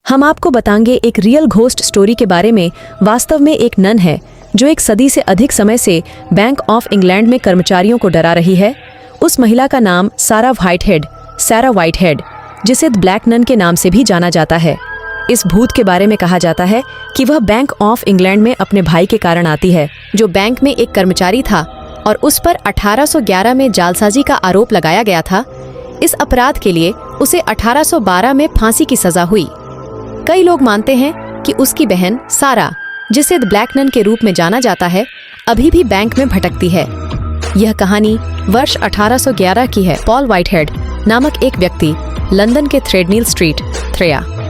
हम आपको बताएंगे एक रियल घोस्ट स्टोरी के बारे में। वास्तव में एक नन है जो एक सदी से अधिक समय से बैंक ऑफ इंग्लैंड में कर्मचारियों को डरा रही है। उस महिला का नाम सारा व्हाइटहेड, जिसे ब्लैक नन के नाम से भी जाना जाता है। इस भूत के बारे में कहा जाता है कि वह बैंक ऑफ इंग्लैंड में अपने भाई के कारण आती है, जो बैंक में एक कर्मचारी था और उस पर 1811 में जालसाजी का आरोप लगाया गया था। इस अपराध के लिए उसे 1812 में फांसी की सजा हुई। कई लोग मानते हैं कि उसकी बहन सारा, जिसे द ब्लैक नन के रूप में जाना जाता है, अभी भी बैंक में भटकती है। यह कहानी वर्ष 1811 की है। पॉल व्हाइटहेड नामक एक व्यक्ति लंदन के थ्रेडनील स्ट्रीट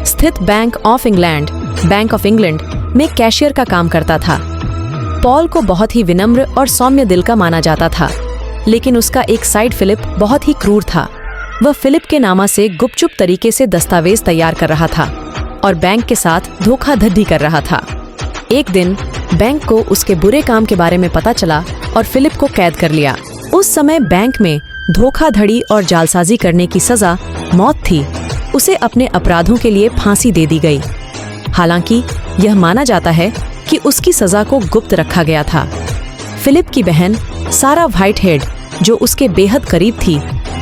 स्थित बैंक ऑफ इंग्लैंड में कैशियर का काम करता था। पॉल को बहुत ही विनम्र और सौम्य दिल का माना जाता था, लेकिन उसका एक साइड फिलिप बहुत ही क्रूर था। वह फिलिप के नामा से गुपचुप तरीके से दस्तावेज तैयार कर रहा था और बैंक के साथ धोखाधड़ी कर रहा था। एक दिन बैंक को उसके बुरे काम के बारे में पता चला और फिलिप को कैद कर लिया। उस समय बैंक में धोखाधड़ी और जालसाजी करने की सजा मौत थी। उसे अपने अपराधों के लिए फांसी दे दी गई। हालांकि यह माना जाता है कि उसकी सजा को गुप्त रखा गया था। फिलिप की बहन सारा व्हाइटहेड, जो उसके बेहद करीब थी,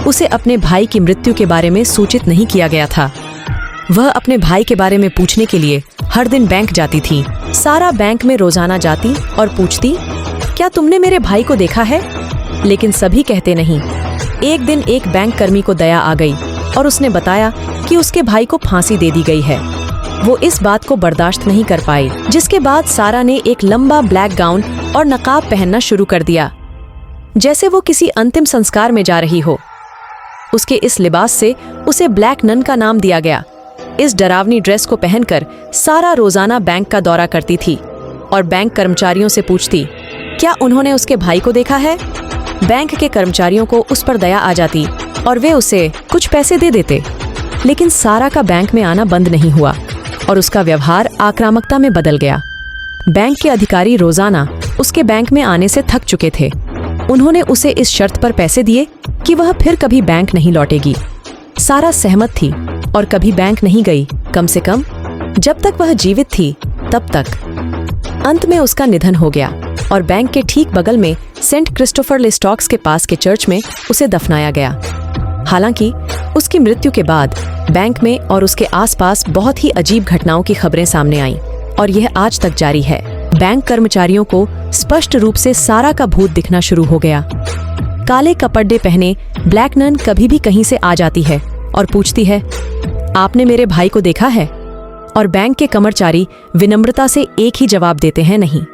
उसे अपने भाई की मृत्यु के बारे में सूचित नहीं किया गया था। वह अपने भाई के बारे में पूछने के लिए हर दिन बैंक जाती थी। सारा बैंक में रोजाना जाती और पूछती, क्या तुमने मेरे भाई को देखा है? लेकिन सभी कहते नहीं। एक दिन एक बैंक कर्मी को दया आ गई और उसने बताया कि उसके भाई को फांसी दे दी गई है। वो इस बात को बर्दाश्त नहीं कर पाई, जिसके बाद सारा ने एक लंबा ब्लैक गाउन और नकाब पहनना शुरू कर दिया, जैसे वो किसी अंतिम संस्कार में जा रही हो। उसके इस लिबास से उसे ब्लैक नन का नाम दिया गया। इस डरावनी ड्रेस को पहनकर सारा रोजाना बैंक का दौरा करती थी और बैंक कर्मचारियों से पूछती, क्या उन्होंने उसके भाई को देखा है? बैंक के कर्मचारियों को उस पर दया आ जाती और वे उसे कुछ पैसे दे देते। लेकिन सारा का बैंक में आना बंद नहीं हुआ और उसका व्यवहार आक्रामकता में बदल गया। बैंक के अधिकारी रोजाना उसके बैंक में आने से थक चुके थे। उन्होंने उसे इस शर्त पर पैसे दिए कि वह फिर कभी बैंक नहीं लौटेगी। सारा सहमत थी और कभी बैंक नहीं गई, कम से कम जब तक वह जीवित थी तब तक। अंत में उसका निधन हो गया और बैंक के ठीक बगल में सेंट क्रिस्टोफर ले स्टॉक्स के पास के चर्च में उसे दफनाया गया। हालांकि उसकी मृत्यु के बाद बैंक में और उसके आसपास बहुत ही अजीब घटनाओं की खबरें सामने आईं और यह आज तक जारी है। बैंक कर्मचारियों को स्पष्ट रूप से सारा का भूत दिखना शुरू हो गया। काले कपड़े पहने ब्लैक नन कभी भी कहीं से आ जाती है और पूछती है, आपने मेरे भाई को देखा है? और बैंक के कर्मचारी विनम्रता से एक ही जवाब देते हैं, नहीं।